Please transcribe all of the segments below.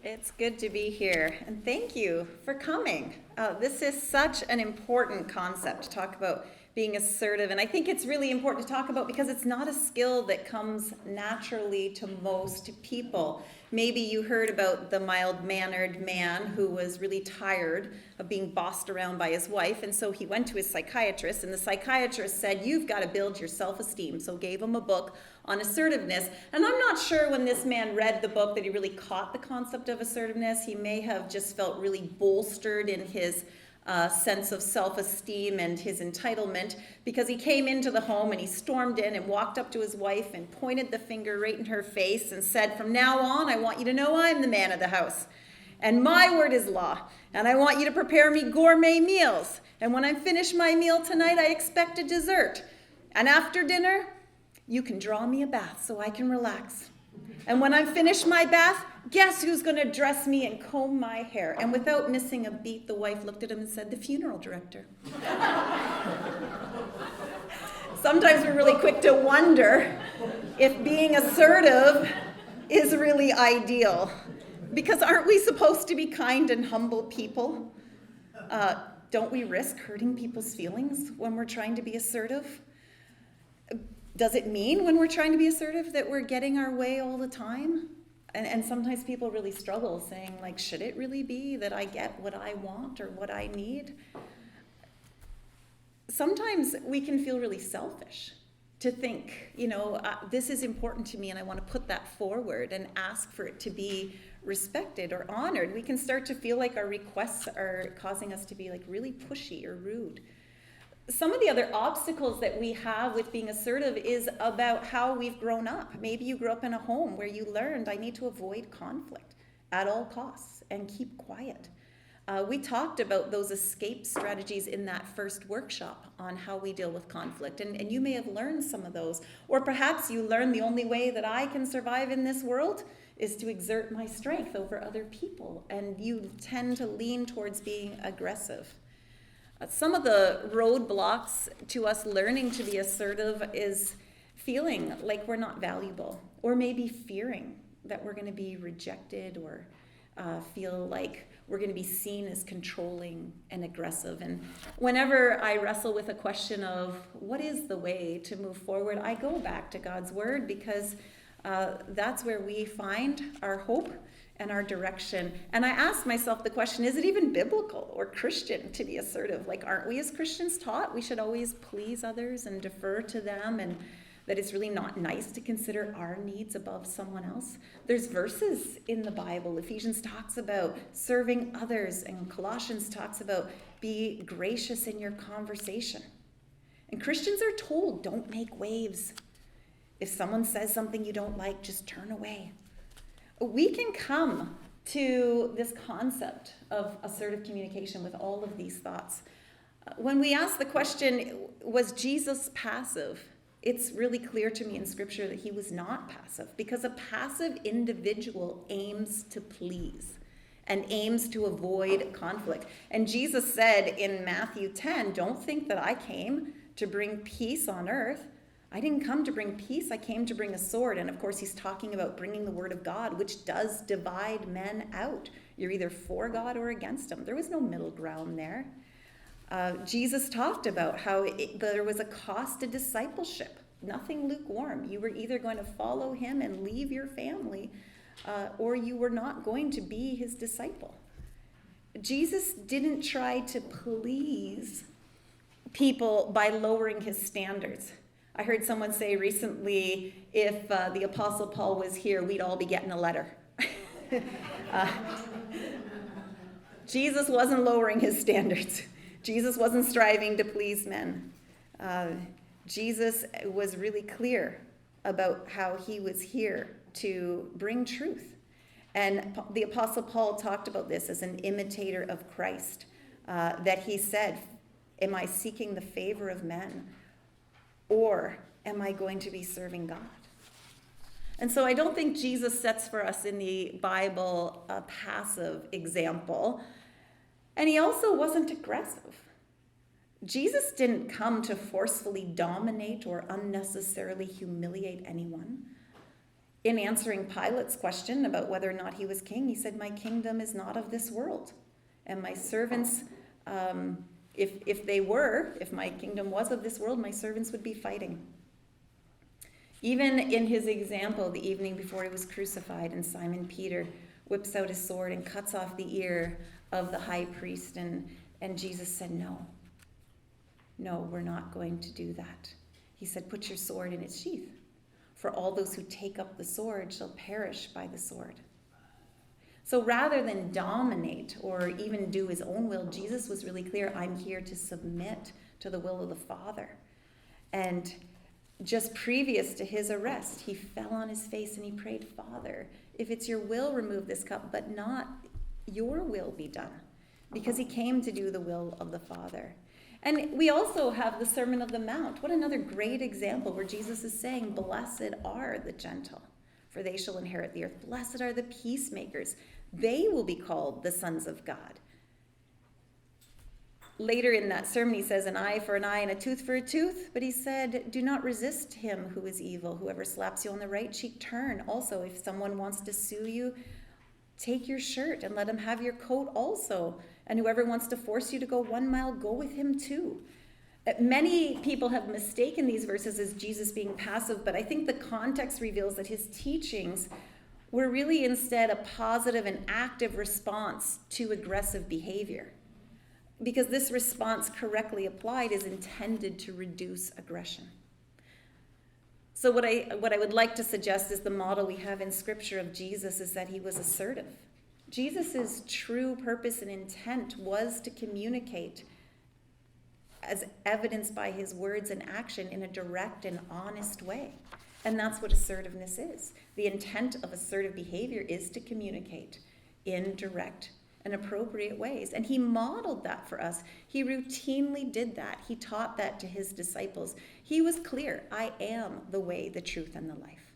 It's good to be here, and thank you for coming. This is such an important concept to talk about being assertive, and I think it's really important to talk about because it's not a skill that comes naturally to most people. Maybe you heard about the mild-mannered man who was really tired of being bossed around by his wife, and so he went to his psychiatrist, and the psychiatrist said, "You've got to build your self-esteem," so gave him a book on assertiveness. And I'm not sure when this man read the book that he really caught the concept of assertiveness. He may have just felt really bolstered in his sense of self-esteem and his entitlement, because he came into the home and he stormed in and walked up to his wife and pointed the finger right in her face and said, "From now on, I want you to know I'm the man of the house. And my word is law. And I want you to prepare me gourmet meals. And when I finish my meal tonight, I expect a dessert. And after dinner, you can draw me a bath so I can relax. And when I'm finished my bath, guess who's going to dress me and comb my hair?" And without missing a beat, the wife looked at him and said, "The funeral director." Sometimes we're really quick to wonder if being assertive is really ideal. Because aren't we supposed to be kind and humble people? Don't we risk hurting people's feelings when we're trying to be assertive? Does it mean when we're trying to be assertive that we're getting our way all the time? And sometimes people really struggle saying, like, should it really be that I get what I want or what I need? Sometimes we can feel really selfish to think, this is important to me and I want to put that forward and ask for it to be respected or honored. We can start to feel like our requests are causing us to be like really pushy or rude. Some of the other obstacles that we have with being assertive is about how we've grown up. Maybe you grew up in a home where you learned, I need to avoid conflict at all costs and keep quiet. We talked about those escape strategies in that first workshop on how we deal with conflict, and you may have learned some of those. Or perhaps you learned the only way that I can survive in this world is to exert my strength over other people, and you tend to lean towards being aggressive. Some of the roadblocks to us learning to be assertive is feeling like we're not valuable, or maybe fearing that we're going to be rejected, or feel like we're going to be seen as controlling and aggressive. And whenever I wrestle with a question of what is the way to move forward, I go back to God's word, because that's where we find our hope and our direction. And I ask myself the question, is it even biblical or Christian to be assertive? Like, aren't we as Christians taught we should always please others and defer to them, and that it's really not nice to consider our needs above someone else? There's verses in the Bible. Ephesians talks about serving others, and Colossians talks about be gracious in your conversation. And Christians are told, don't make waves. If someone says something you don't like, just turn away. We can come to this concept of assertive communication with all of these thoughts. When we ask the question, was Jesus passive? It's really clear to me in Scripture that he was not passive, because a passive individual aims to please and aims to avoid conflict. And Jesus said in Matthew 10, "Don't think that I came to bring peace on earth. I didn't come to bring peace, I came to bring a sword." And of course, he's talking about bringing the word of God, which does divide men out. You're either for God or against him. There was no middle ground there. Jesus talked about how there was a cost to discipleship, nothing lukewarm. You were either going to follow him and leave your family, or you were not going to be his disciple. Jesus didn't try to please people by lowering his standards. I heard someone say recently, if the Apostle Paul was here, we'd all be getting a letter. Jesus wasn't lowering his standards. Jesus wasn't striving to please men. Jesus was really clear about how he was here to bring truth. And the Apostle Paul talked about this as an imitator of Christ, that he said, am I seeking the favor of men? Or am I going to be serving God? And so I don't think Jesus sets for us in the Bible a passive example. And he also wasn't aggressive. Jesus didn't come to forcefully dominate or unnecessarily humiliate anyone. In answering Pilate's question about whether or not he was king, he said, "My kingdom is not of this world. And my servants, if my kingdom was of this world, my servants would be fighting." Even in his example, the evening before he was crucified, and Simon Peter whips out his sword and cuts off the ear of the high priest, and Jesus said, no, we're not going to do that. He said, "Put your sword in its sheath. For all those who take up the sword shall perish by the sword." So rather than dominate or even do his own will, Jesus was really clear, I'm here to submit to the will of the Father. And just previous to his arrest, he fell on his face and he prayed, "Father, if it's your will, remove this cup, but not your will be done." Because he came to do the will of the Father. And we also have the Sermon of the Mount. What another great example where Jesus is saying, "Blessed are the gentle, for they shall inherit the earth. Blessed are the peacemakers. They will be called the sons of God." Later in that sermon, he says, "An eye for an eye and a tooth for a tooth." But he said, "Do not resist him who is evil. Whoever slaps you on the right cheek, turn. Also, if someone wants to sue you, take your shirt and let him have your coat also. And whoever wants to force you to go 1 mile, go with him too." Many people have mistaken these verses as Jesus being passive, but I think the context reveals that his teachings were really instead a positive and active response to aggressive behavior. Because this response, correctly applied, is intended to reduce aggression. So what I would like to suggest is the model we have in Scripture of Jesus is that he was assertive. Jesus' true purpose and intent was to communicate, as evidenced by his words and action, in a direct and honest way. And that's what assertiveness is. The intent of assertive behavior is to communicate in direct and appropriate ways. And he modeled that for us. He routinely did that. He taught that to his disciples. He was clear, "I am the way, the truth, and the life."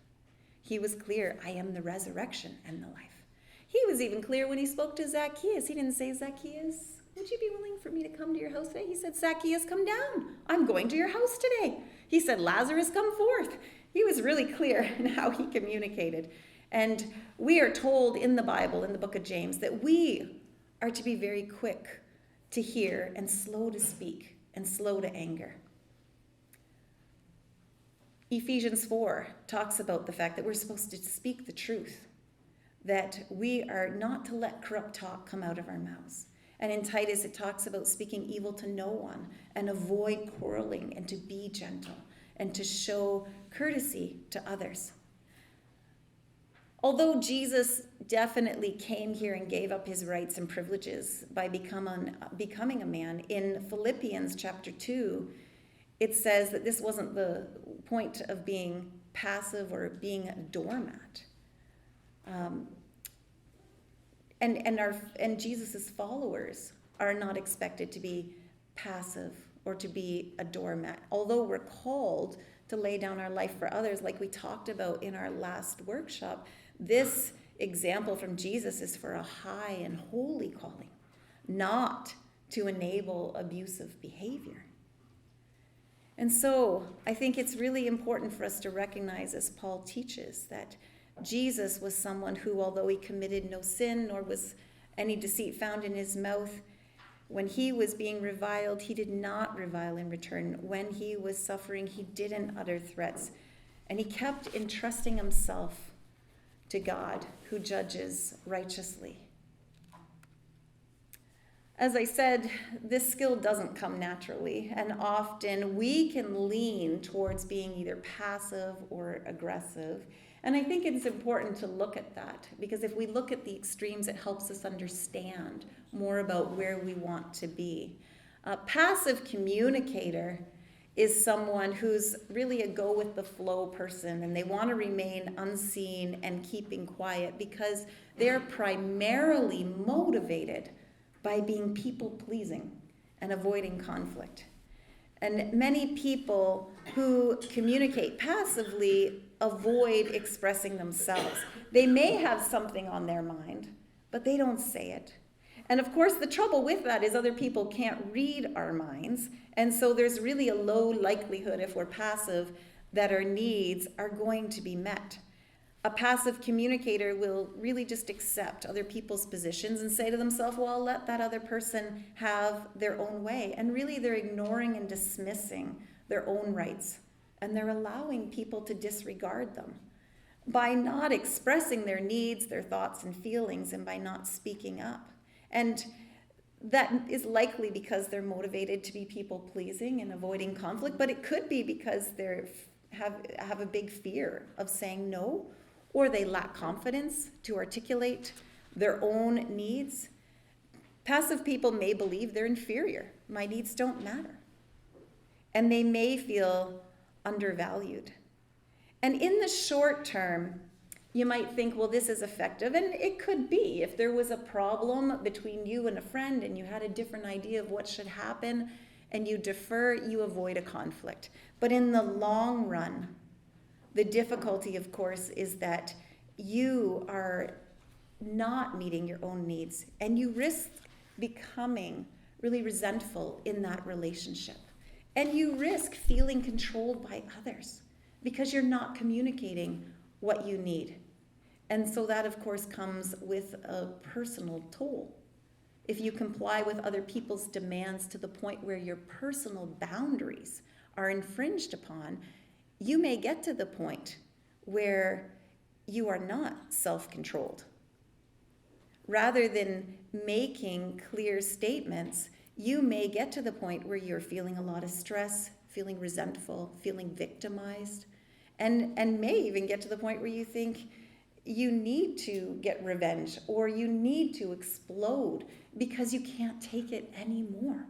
He was clear, "I am the resurrection and the life." He was even clear when he spoke to Zacchaeus. He didn't say, "Zacchaeus, would you be willing for me to come to your house today?" He said, "Zacchaeus, come down. I'm going to your house today." He said, "Lazarus, come forth." He was really clear in how he communicated. And we are told in the Bible, in the book of James, that we are to be very quick to hear and slow to speak and slow to anger. Ephesians 4 talks about the fact that we're supposed to speak the truth, that we are not to let corrupt talk come out of our mouths. And in Titus, it talks about speaking evil to no one and avoid quarreling and to be gentle and to show courtesy to others. Although Jesus definitely came here and gave up his rights and privileges by becoming a man, in Philippians chapter 2, it says that this wasn't the point of being passive or being a doormat. And Jesus' followers are not expected to be passive or to be a doormat. Although we're called to lay down our life for others, like we talked about in our last workshop, this example from Jesus is for a high and holy calling, not to enable abusive behavior. And so I think it's really important for us to recognize, as Paul teaches, that Jesus was someone who, although he committed no sin, nor was any deceit found in his mouth, when he was being reviled, he did not revile in return. When he was suffering, he didn't utter threats. And he kept entrusting himself to God, who judges righteously. As I said, this skill doesn't come naturally, and often we can lean towards being either passive or aggressive. And I think it's important to look at that, because if we look at the extremes, it helps us understand more about where we want to be. A passive communicator is someone who's really a go-with-the-flow person, and they want to remain unseen and keeping quiet because they're primarily motivated by being people-pleasing and avoiding conflict. And many people who communicate passively avoid expressing themselves. They may have something on their mind, but they don't say it. And of course, the trouble with that is other people can't read our minds. And so there's really a low likelihood, if we're passive, that our needs are going to be met. A passive communicator will really just accept other people's positions and say to themselves, well, I'll let that other person have their own way. And really they're ignoring and dismissing their own rights. And they're allowing people to disregard them by not expressing their needs, their thoughts and feelings, and by not speaking up. And that is likely because they're motivated to be people-pleasing and avoiding conflict, but it could be because they have a big fear of saying no, or they lack confidence to articulate their own needs. Passive people may believe they're inferior. My needs don't matter. And they may feel undervalued. And in the short term, you might think, well, this is effective. And it could be. If there was a problem between you and a friend and you had a different idea of what should happen and you defer, you avoid a conflict. But in the long run, the difficulty, of course, is that you are not meeting your own needs and you risk becoming really resentful in that relationship. And you risk feeling controlled by others because you're not communicating what you need. And so that, of course, comes with a personal toll. If you comply with other people's demands to the point where your personal boundaries are infringed upon, you may get to the point where you are not self-controlled. Rather than making clear statements, you may get to the point where you're feeling a lot of stress, feeling resentful, feeling victimized, and may even get to the point where you think you need to get revenge or you need to explode because you can't take it anymore.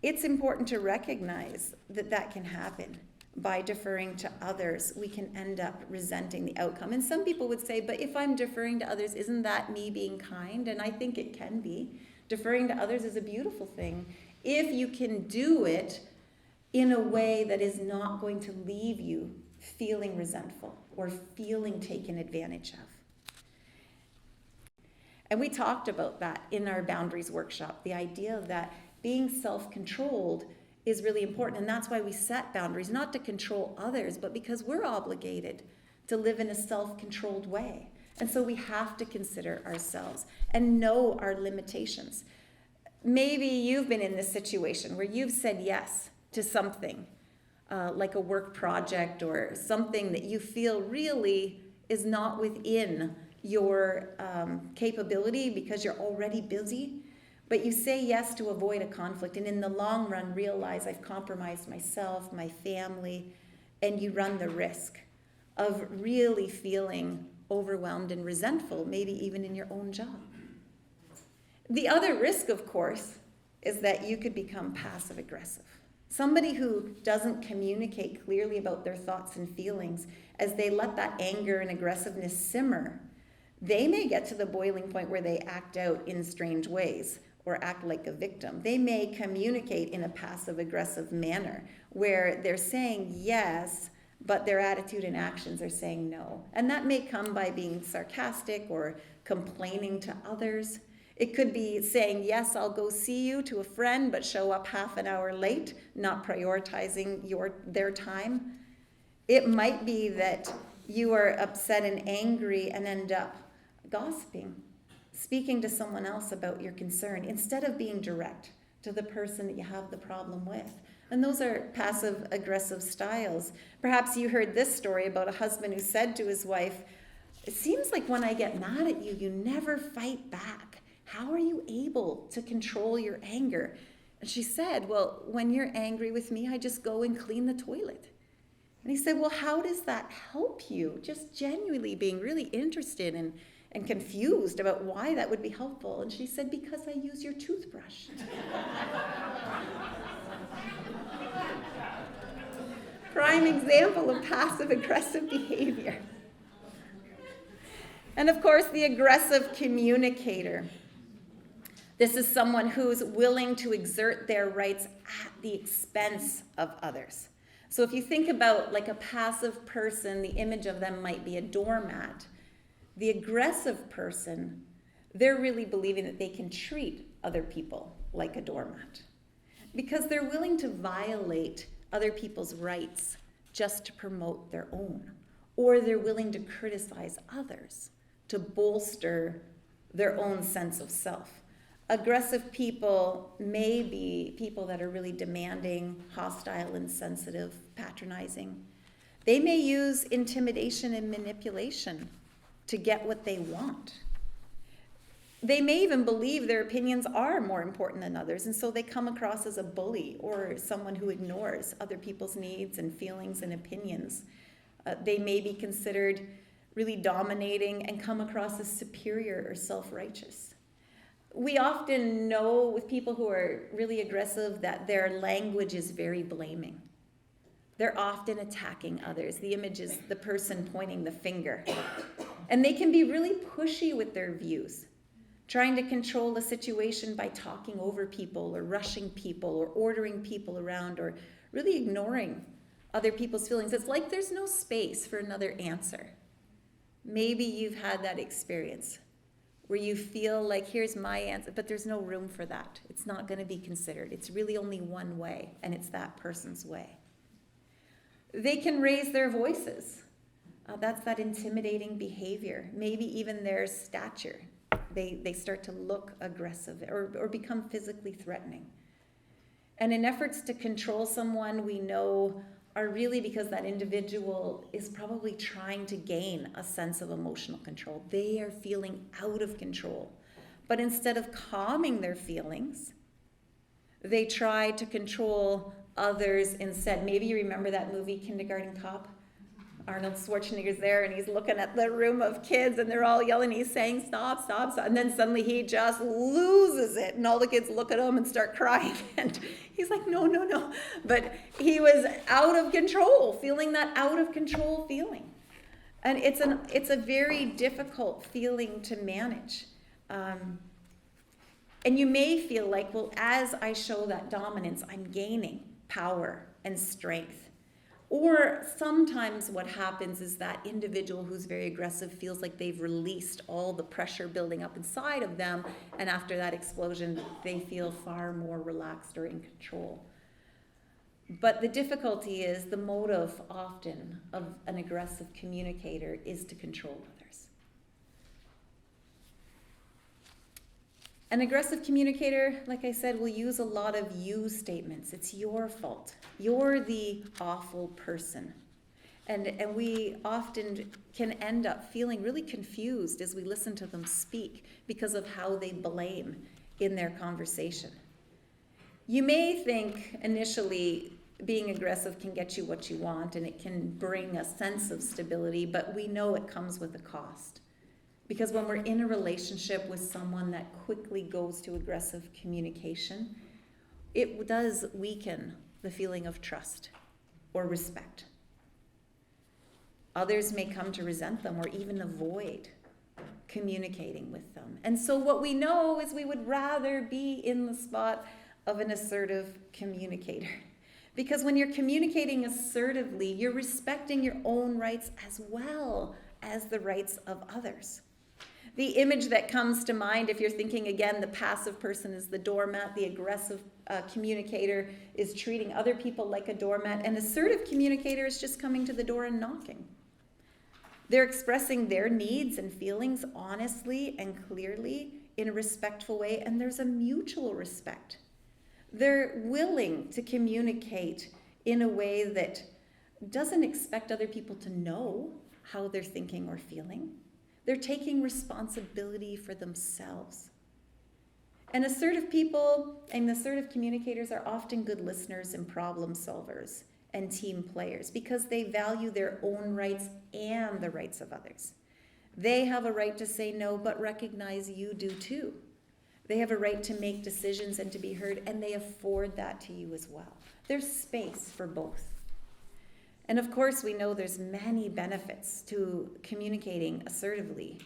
It's important to recognize that that can happen. By deferring to others, we can end up resenting the outcome. And some people would say, but if I'm deferring to others, isn't that me being kind? And I think it can be. Deferring to others is a beautiful thing if you can do it in a way that is not going to leave you feeling resentful or feeling taken advantage of. And we talked about that in our boundaries workshop, the idea that being self-controlled is really important. And that's why we set boundaries, not to control others, but because we're obligated to live in a self-controlled way. And so we have to consider ourselves and know our limitations. Maybe you've been in this situation where you've said yes to something, like a work project or something that you feel really is not within your capability because you're already busy. But you say yes to avoid a conflict, and in the long run realize I've compromised myself, my family, and you run the risk of really feeling overwhelmed and resentful, maybe even in your own job. The other risk, of course, is that you could become passive aggressive. Somebody who doesn't communicate clearly about their thoughts and feelings, as they let that anger and aggressiveness simmer, they may get to the boiling point where they act out in strange ways or act like a victim. They may communicate in a passive-aggressive manner where they're saying yes, but their attitude and actions are saying no. And that may come by being sarcastic or complaining to others. It could be saying, yes, I'll go see you to a friend, but show up half an hour late, not prioritizing their time. It might be that you are upset and angry and end up gossiping, speaking to someone else about your concern instead of being direct to the person that you have the problem with. And those are passive-aggressive styles. Perhaps you heard this story about a husband who said to his wife, it seems like when I get mad at you, you never fight back. How are you able to control your anger? And she said, well, when you're angry with me, I just go and clean the toilet. And he said, well, how does that help you? Just genuinely being really interested and confused about why that would be helpful. And she said, because I use your toothbrush. Prime example of passive-aggressive behavior. And of course, the aggressive communicator. This is someone who's willing to exert their rights at the expense of others. So if you think about like a passive person, the image of them might be a doormat. The aggressive person, they're really believing that they can treat other people like a doormat because they're willing to violate other people's rights just to promote their own. or they're willing to criticize others to bolster their own sense of self. Aggressive people may be people that are really demanding, hostile, insensitive, patronizing. They may use intimidation and manipulation to get what they want. They may even believe their opinions are more important than others, and so they come across as a bully or someone who ignores other people's needs and feelings and opinions. They may be considered really dominating and come across as superior or self-righteous. We often know with people who are really aggressive that their language is very blaming. They're often attacking others. The image is the person pointing the finger. And they can be really pushy with their views, trying to control the situation by talking over people or rushing people or ordering people around or really ignoring other people's feelings. It's like there's no space for another answer. Maybe you've had that experience where you feel like, here's my answer, but there's no room for that. It's not going to be considered. It's really only one way, and it's that person's way. They can raise their voices. That's that intimidating behavior. Maybe even their stature. They start to look aggressive or become physically threatening. And in efforts to control someone, we know are really because that individual is probably trying to gain a sense of emotional control. They are feeling out of control. But instead of calming their feelings, they try to control others instead. Maybe you remember that movie, Kindergarten Cop? Arnold Schwarzenegger's there and he's looking at the room of kids and they're all yelling. He's saying, stop, stop, stop. And then suddenly he just loses it and all the kids look at him and start crying. And he's like, no, no, no. But he was out of control, feeling that out of control feeling. And it's a very difficult feeling to manage. And you may feel like, well, as I show that dominance, I'm gaining power and strength. Or sometimes what happens is that individual who's very aggressive feels like they've released all the pressure building up inside of them, and after that explosion, they feel far more relaxed or in control. But the difficulty is the motive often of an aggressive communicator is to control others. An aggressive communicator, like I said, will use a lot of you statements. It's your fault. You're the awful person. And we often can end up feeling really confused as we listen to them speak because of how they blame in their conversation. You may think initially being aggressive can get you what you want and it can bring a sense of stability, but we know it comes with a cost. Because when we're in a relationship with someone that quickly goes to aggressive communication, it does weaken the feeling of trust or respect. Others may come to resent them or even avoid communicating with them. And so what we know is we would rather be in the spot of an assertive communicator. Because when you're communicating assertively, you're respecting your own rights as well as the rights of others. The image that comes to mind, if you're thinking again, the passive person is the doormat, the aggressive communicator is treating other people like a doormat, an assertive communicator is just coming to the door and knocking. They're expressing their needs and feelings honestly and clearly in a respectful way, and there's a mutual respect. They're willing to communicate in a way that doesn't expect other people to know how they're thinking or feeling. They're taking responsibility for themselves. And assertive people and assertive communicators are often good listeners and problem solvers and team players because they value their own rights and the rights of others. They have a right to say no, but recognize you do too. They have a right to make decisions and to be heard, and they afford that to you as well. There's space for both. And of course, we know there's many benefits to communicating assertively.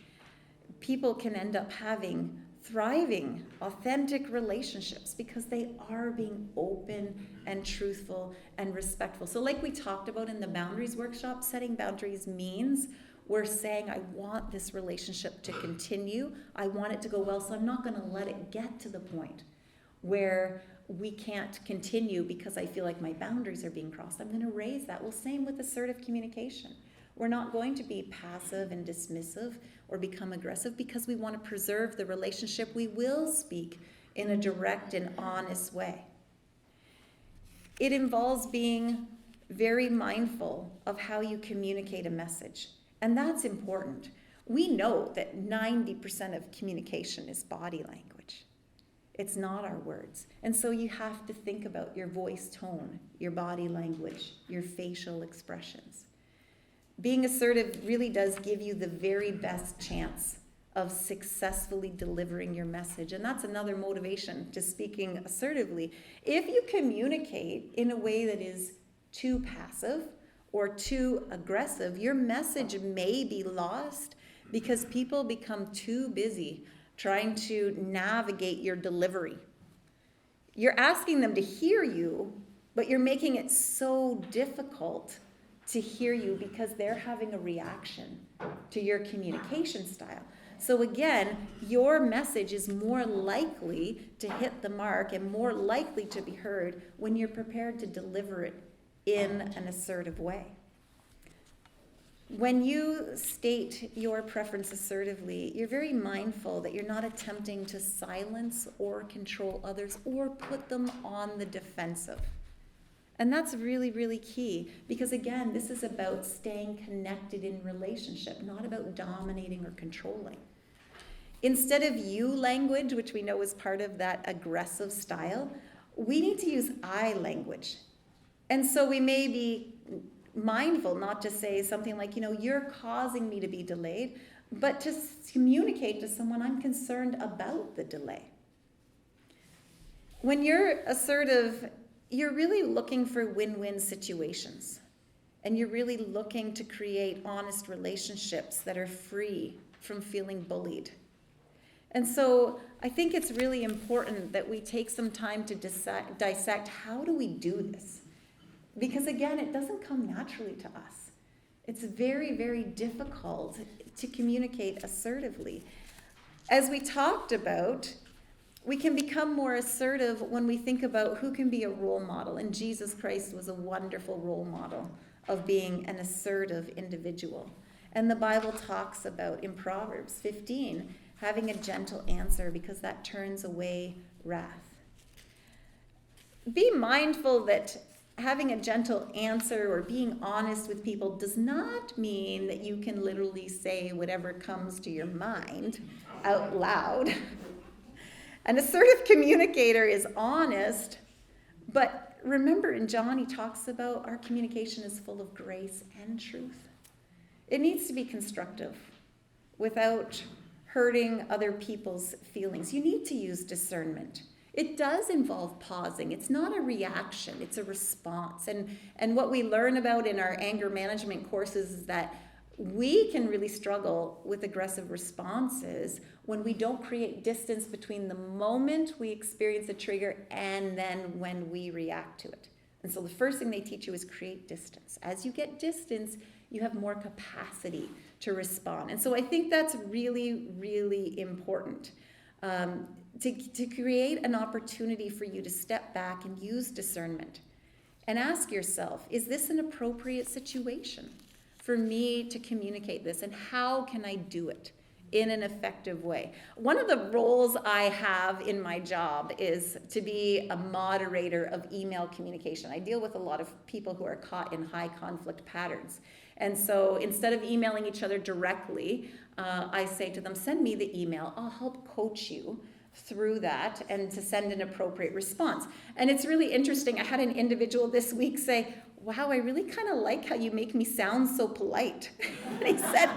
People can end up having thriving, authentic relationships because they are being open and truthful and respectful. So like we talked about in the boundaries workshop, setting boundaries means we're saying, I want this relationship to continue. I want it to go well, so I'm not going to let it get to the point where we can't continue because I feel like my boundaries are being crossed. I'm going to raise that. Well, same with assertive communication. We're not going to be passive and dismissive or become aggressive because we want to preserve the relationship. We will speak in a direct and honest way. It involves being very mindful of how you communicate a message, and that's important. We know that 90% of communication is body language. It's not our words. And so you have to think about your voice tone, your body language, your facial expressions. Being assertive really does give you the very best chance of successfully delivering your message. And that's another motivation to speaking assertively. If you communicate in a way that is too passive or too aggressive, your message may be lost because people become too busy trying to navigate your delivery. You're asking them to hear you, but you're making it so difficult to hear you because they're having a reaction to your communication style. So again, your message is more likely to hit the mark and more likely to be heard when you're prepared to deliver it in an assertive way. When you state your preference assertively, you're very mindful that you're not attempting to silence or control others or put them on the defensive. And that's really, really key because, again, this is about staying connected in relationship, not about dominating or controlling. Instead of you language, which we know is part of that aggressive style, we need to use I language. And so we may be mindful not to say something like, you're causing me to be delayed, but to communicate to someone, I'm concerned about the delay. When you're assertive, you're really looking for win-win situations. And you're really looking to create honest relationships that are free from feeling bullied. And so I think it's really important that we take some time to dissect how do we do this? Because again, it doesn't come naturally to us. It's very, very difficult to communicate assertively. As we talked about, we can become more assertive when we think about who can be a role model. And Jesus Christ was a wonderful role model of being an assertive individual. And the Bible talks about, in Proverbs 15, having a gentle answer because that turns away wrath. Be mindful that having a gentle answer or being honest with people does not mean that you can literally say whatever comes to your mind out loud. An assertive communicator is honest, but remember in John he talks about our communication is full of grace and truth. It needs to be constructive without hurting other people's feelings. You need to use discernment. It does involve pausing. It's not a reaction, it's a response. And what we learn about in our anger management courses is that we can really struggle with aggressive responses when we don't create distance between the moment we experience a trigger and then when we react to it. And so the first thing they teach you is create distance. As you get distance, you have more capacity to respond. And so I think that's really, really important. To create an opportunity for you to step back and use discernment and ask yourself, is this an appropriate situation for me to communicate this, and how can I do it in an effective way? One of the roles I have in my job is to be a moderator of email communication. I deal with a lot of people who are caught in high conflict patterns. And so instead of emailing each other directly, I say to them, send me the email. I'll help coach you through that and to send an appropriate response. And it's really interesting. I had an individual this week say, wow, I really kind of like how you make me sound so polite. And he said,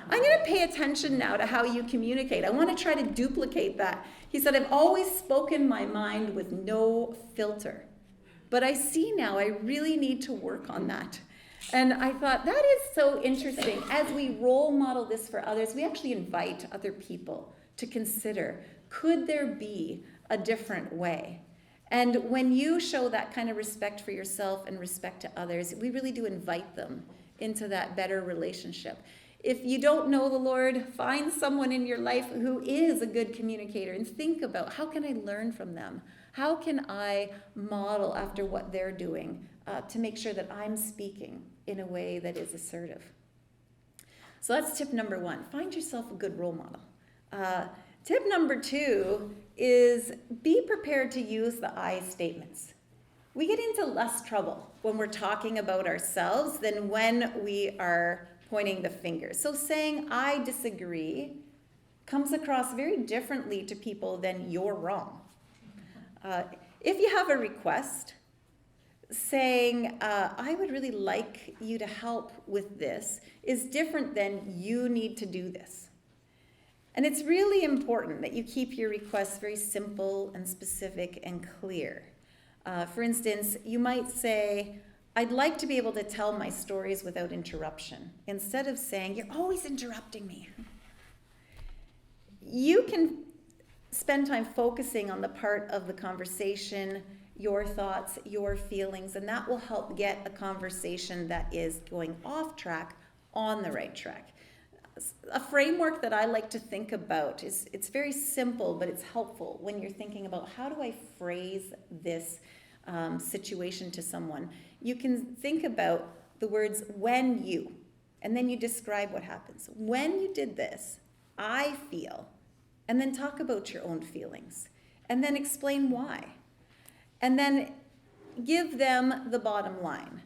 I'm going to pay attention now to how you communicate. I want to try to duplicate that. He said, I've always spoken my mind with no filter. But I see now I really need to work on that. And I thought, that is so interesting. As we role model this for others, we actually invite other people to consider, could there be a different way? And when you show that kind of respect for yourself and respect to others, we really do invite them into that better relationship. If you don't know the Lord, find someone in your life who is a good communicator and think about, how can I learn from them? How can I model after what they're doing to make sure that I'm speaking in a way that is assertive? So that's tip number 1. Find yourself a good role model. Tip number 2 is be prepared to use the I statements. We get into less trouble when we're talking about ourselves than when we are pointing the finger. So saying I disagree comes across very differently to people than you're wrong. If you have a request, saying I would really like you to help with this is different than you need to do this. And it's really important that you keep your requests very simple and specific and clear. For instance, you might say, I'd like to be able to tell my stories without interruption, instead of saying, you're always interrupting me. You can spend time focusing on the part of the conversation, your thoughts, your feelings, and that will help get a conversation that is going off track on the right track. A framework that I like to think about is, it's very simple, but it's helpful when you're thinking about how do I phrase this situation to someone. You can think about the words when you, and then you describe what happens. When you did this, I feel, and then talk about your own feelings, and then explain why. And then give them the bottom line.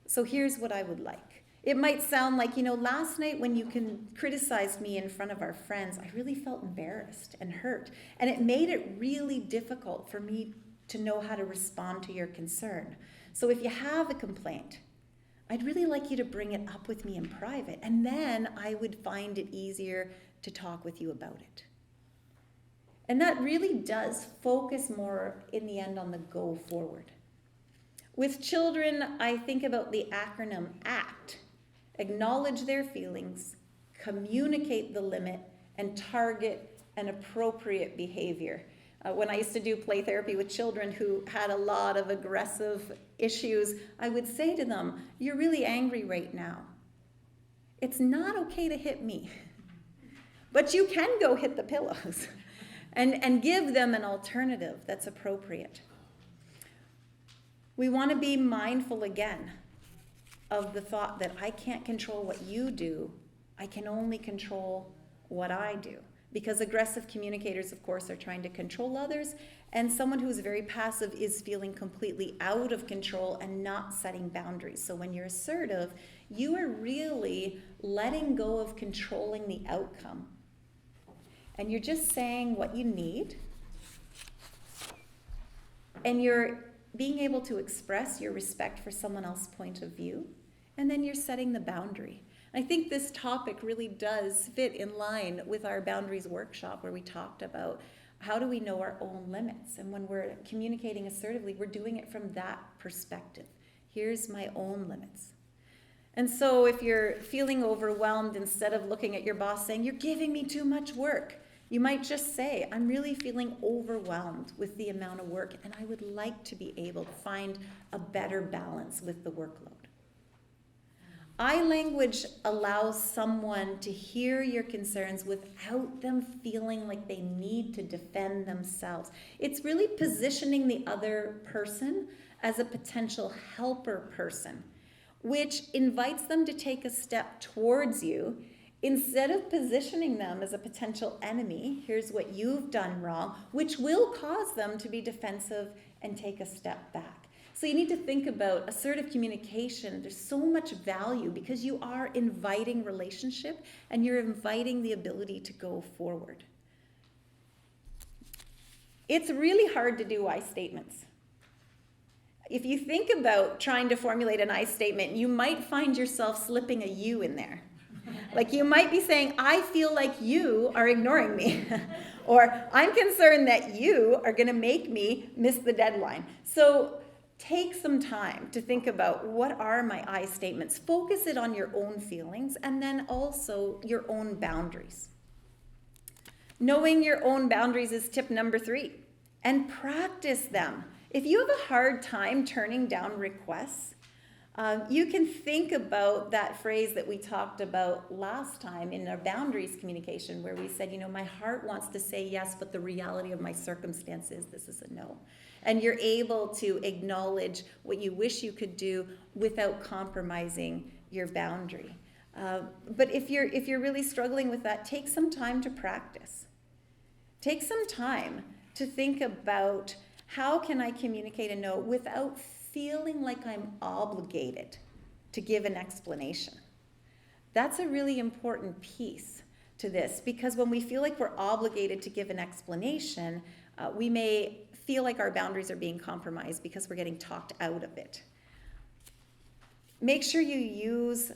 So here's what I would like. It might sound like, last night when you criticized me in front of our friends, I really felt embarrassed and hurt. And it made it really difficult for me to know how to respond to your concern. So if you have a complaint, I'd really like you to bring it up with me in private. And then I would find it easier to talk with you about it. And that really does focus more in the end on the go forward. With children, I think about the acronym ACT. Acknowledge their feelings, communicate the limit, and target an appropriate behavior. When I used to do play therapy with children who had a lot of aggressive issues, I would say to them, you're really angry right now. It's not okay to hit me, but you can go hit the pillows and give them an alternative that's appropriate. We want to be mindful again of the thought that I can't control what you do, I can only control what I do. Because aggressive communicators, of course, are trying to control others, and someone who's very passive is feeling completely out of control and not setting boundaries. So when you're assertive, you are really letting go of controlling the outcome. And you're just saying what you need, and you're being able to express your respect for someone else's point of view, and then you're setting the boundary. I think this topic really does fit in line with our boundaries workshop, where we talked about how do we know our own limits. And when we're communicating assertively, we're doing it from that perspective. Here's my own limits. And so if you're feeling overwhelmed, instead of looking at your boss saying, you're giving me too much work, you might just say, I'm really feeling overwhelmed with the amount of work, and I would like to be able to find a better balance with the workload. I language allows someone to hear your concerns without them feeling like they need to defend themselves. It's really positioning the other person as a potential helper person, which invites them to take a step towards you instead of positioning them as a potential enemy. Here's what you've done wrong, which will cause them to be defensive and take a step back. So you need to think about assertive communication. There's so much value because you are inviting relationship and you're inviting the ability to go forward. It's really hard to do I statements. If you think about trying to formulate an I statement, you might find yourself slipping a you in there. Like you might be saying, I feel like you are ignoring me. Or I'm concerned that you are going to make me miss the deadline. So take some time to think about what are my I statements. Focus it on your own feelings and then also your own boundaries. Knowing your own boundaries is tip number 3. And practice them. If you have a hard time turning down requests, you can think about that phrase that we talked about last time in our boundaries communication, where we said, my heart wants to say yes, but the reality of my circumstances, this is a no. And you're able to acknowledge what you wish you could do without compromising your boundary. But if you're really struggling with that, take some time to practice. Take some time to think about, how can I communicate a no without feeling like I'm obligated to give an explanation? That's a really important piece to this, because when we feel like we're obligated to give an explanation, we may feel like our boundaries are being compromised because we're getting talked out of it. Make sure you use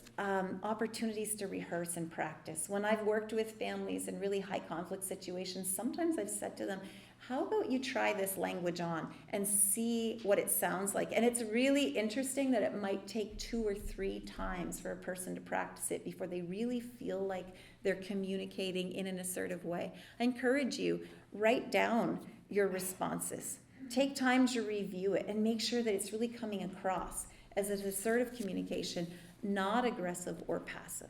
opportunities to rehearse and practice. When I've worked with families in really high conflict situations, sometimes I've said to them, how about you try this language on and see what it sounds like? And it's really interesting that it might take 2 or 3 times for a person to practice it before they really feel like they're communicating in an assertive way. I encourage you, write down your responses. Take time to review it and make sure that it's really coming across as an assertive communication, not aggressive or passive.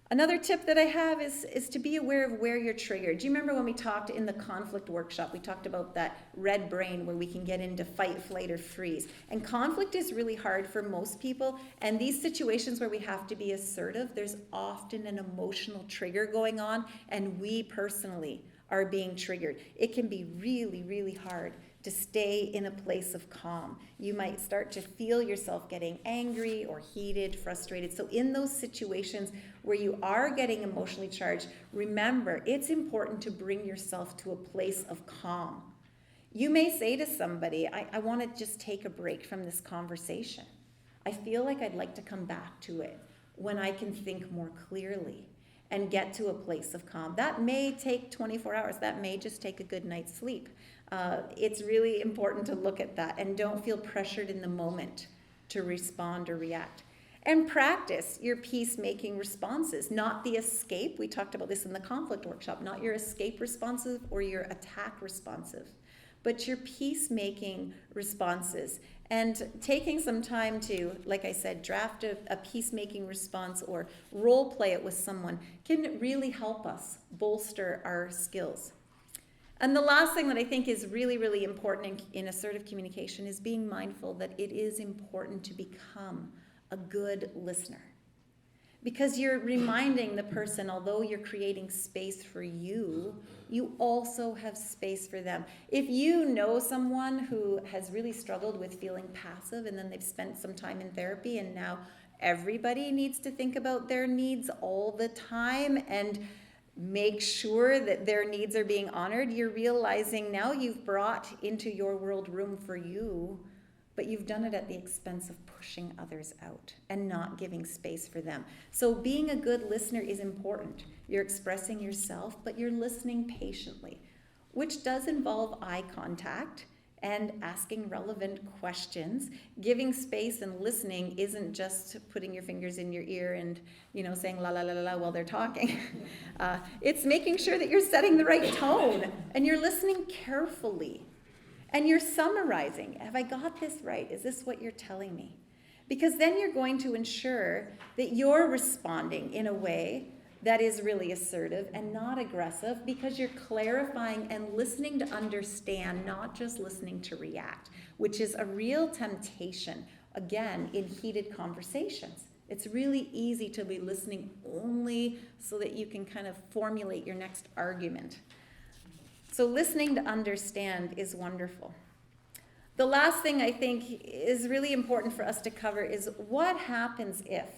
Another tip that I have is to be aware of where you're triggered. Do you remember when we talked in the conflict workshop, we talked about that red brain where we can get into fight, flight, or freeze. And conflict is really hard for most people. And these situations where we have to be assertive, there's often an emotional trigger going on, and we personally are being triggered. It can be really, really hard to stay in a place of calm. You might start to feel yourself getting angry or heated, frustrated. So in those situations where you are getting emotionally charged, remember, it's important to bring yourself to a place of calm. You may say to somebody, I want to just take a break from this conversation. I feel like I'd like to come back to it when I can think more clearly and get to a place of calm. That may take 24 hours. That may just take a good night's sleep. It's really important to look at that and don't feel pressured in the moment to respond or react. And practice your peacemaking responses, not the escape. We talked about this in the conflict workshop, not your escape responsive or your attack responsive, but your peacemaking responses. And taking some time to, like I said, draft a peacemaking response or role play it with someone can really help us bolster our skills. And the last thing that I think is really, really important in assertive communication is being mindful that it is important to become a good listener. Because you're reminding the person, although you're creating space for you, you also have space for them. If you know someone who has really struggled with feeling passive and then they've spent some time in therapy and now everybody needs to think about their needs all the time and make sure that their needs are being honored, you're realizing now you've brought into your world room for you, but you've done it at the expense of pushing others out and not giving space for them. So being a good listener is important. You're expressing yourself, but you're listening patiently, which does involve eye contact and asking relevant questions. Giving space and listening isn't just putting your fingers in your ear and, saying la la la la while they're talking. It's making sure that you're setting the right tone and you're listening carefully. And you're summarizing. Have I got this right? Is this what you're telling me? Because then you're going to ensure that you're responding in a way that is really assertive and not aggressive, because you're clarifying and listening to understand, not just listening to react, which is a real temptation, again, in heated conversations. It's really easy to be listening only so that you can kind of formulate your next argument. So listening to understand is wonderful. The last thing I think is really important for us to cover is what happens if?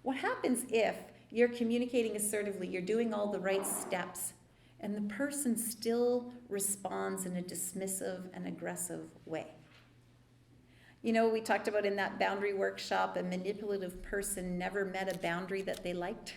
What happens if you're communicating assertively, you're doing all the right steps, and the person still responds in a dismissive and aggressive way? We talked about in that boundary workshop, a manipulative person never met a boundary that they liked.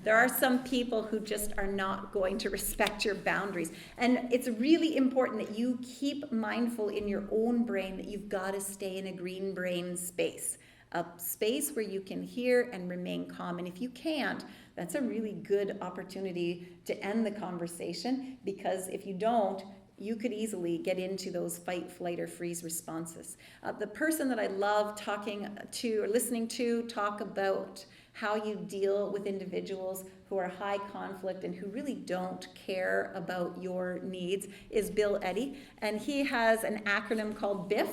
There are some people who just are not going to respect your boundaries. And it's really important that you keep mindful in your own brain that you've got to stay in a green brain space, a space where you can hear and remain calm. And if you can't, that's a really good opportunity to end the conversation, because if you don't, you could easily get into those fight, flight, or freeze responses. The person that I love talking to or listening to talk about how you deal with individuals who are high conflict and who really don't care about your needs is Bill Eddy. And he has an acronym called BIF.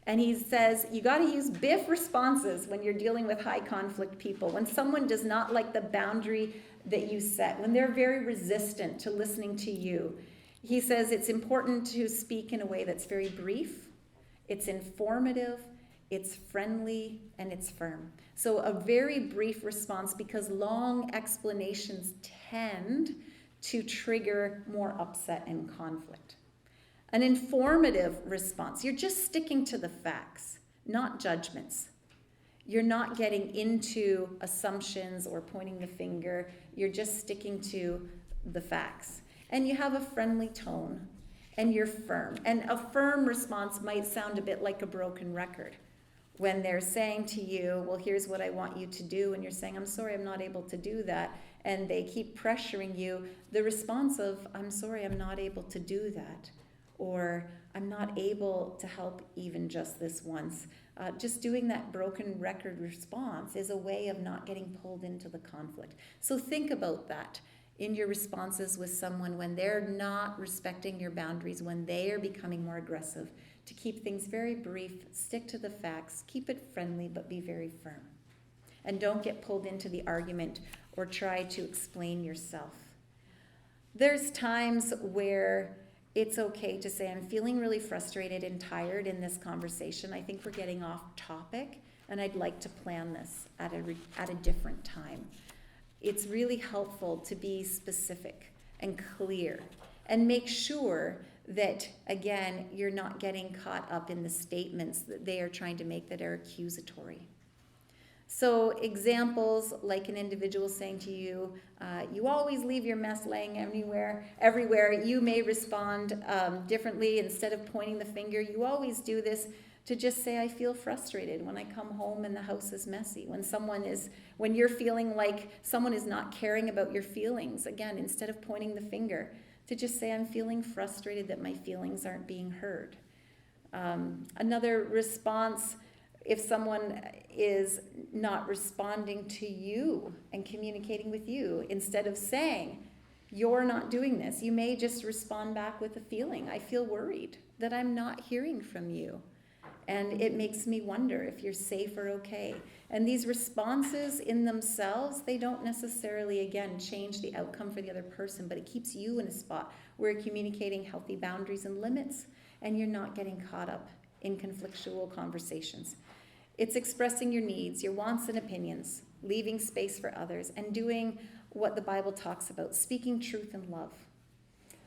And he says, you got to use biff responses when you're dealing with high conflict people. When someone does not like the boundary that you set, when they're very resistant to listening to you, he says it's important to speak in a way that's very brief, it's informative, it's friendly, and it's firm. So a very brief response, because long explanations tend to trigger more upset and conflict. An informative response, you're just sticking to the facts, not judgments. You're not getting into assumptions or pointing the finger. You're just sticking to the facts. And you have a friendly tone, and you're firm. And a firm response might sound a bit like a broken record. When they're saying to you, well, here's what I want you to do, and you're saying, I'm sorry, I'm not able to do that, and they keep pressuring you, the response of, I'm sorry, I'm not able to do that, or I'm not able to help even just this once. Just doing that broken record response is a way of not getting pulled into the conflict. So think about that in your responses with someone when they're not respecting your boundaries, when they are becoming more aggressive, to keep things very brief, stick to the facts, keep it friendly, but be very firm. And don't get pulled into the argument or try to explain yourself. There's times where it's okay to say, I'm feeling really frustrated and tired in this conversation. I think we're getting off topic, and I'd like to plan this at a different time. It's really helpful to be specific and clear and make sure that, again, you're not getting caught up in the statements that they are trying to make that are accusatory. So examples like an individual saying to you, you always leave your mess laying everywhere. You may respond differently. Instead of pointing the finger, you always do this, to just say, I feel frustrated when I come home and the house is messy. When you're feeling like someone is not caring about your feelings, again, instead of pointing the finger, to just say, I'm feeling frustrated that my feelings aren't being heard. Another response, if someone is not responding to you and communicating with you, instead of saying, you're not doing this, you may just respond back with a feeling. I feel worried that I'm not hearing from you. And it makes me wonder if you're safe or okay. And these responses in themselves, they don't necessarily, again, change the outcome for the other person, but it keeps you in a spot where you're communicating healthy boundaries and limits, and you're not getting caught up in conflictual conversations. It's expressing your needs, your wants and opinions, leaving space for others, and doing what the Bible talks about, speaking truth in love.